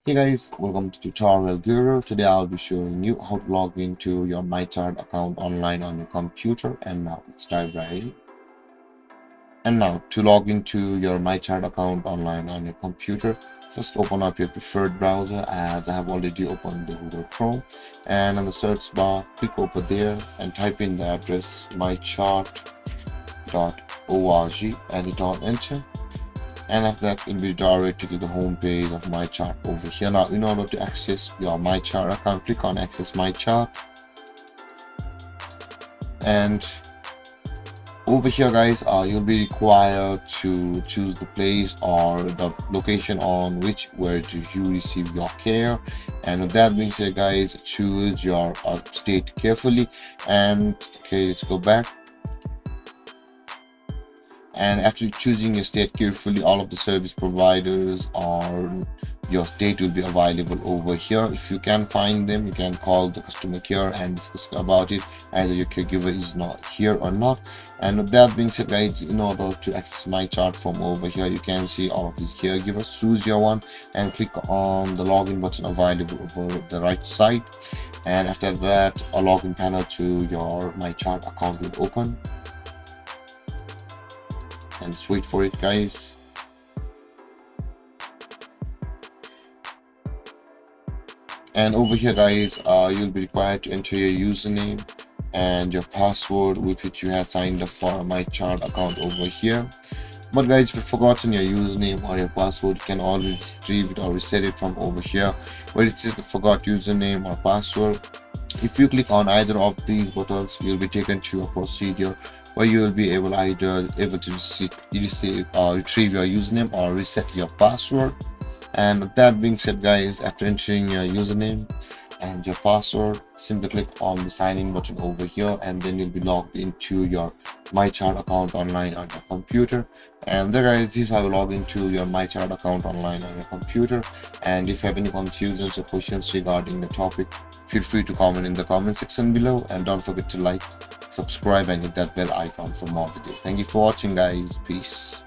Hey guys, welcome to Tutorial Guru. Today I'll be showing you how to log into your MyChart account online on your computer. And now let's dive right in. And now to log into your MyChart account online on your computer, first open up your preferred browser as I have already opened the Google Chrome. And on the search bar, click over there and type in the address mychart.org and hit on enter. And after that, it will be directed to the home page of MyChart over here. Now, in order to access your MyChart account, click on Access MyChart. And over here, guys, you'll be required to choose the place or the location on which where do you receive your care. And with that being said, guys, choose your state carefully. And okay, let's go back. And after choosing your state carefully, all of the service providers or your state will be available over here. If you can find them, you can call the customer care and discuss about it, either your caregiver is not here or not. And with that being said, guys, in order to access MyChart from over here, you can see all of these caregivers. Choose your one and click on the login button available over the right side. And after that, a login panel to your MyChart account will open. And just wait for it, guys. And over here, guys, you'll be required to enter your username and your password with which you have signed up for a MyChart account over here. But guys, if you've forgotten your username or your password, you can always retrieve it or reset it from over here where it says the forgot username or password. If you click on either of these buttons, you'll be taken to a procedure where you will be able to retrieve your username or reset your password. And with that being said, guys, after entering your username and your password, simply click on the sign in button over here, and then you'll be logged into your MyChart account online on your computer. And there, guys, this is how you log into your MyChart account online on your computer. And if you have any confusions or questions regarding the topic, feel free to comment in the comment section below, and don't forget to like, subscribe, and hit that bell icon for more videos. Thank you for watching, guys. Peace.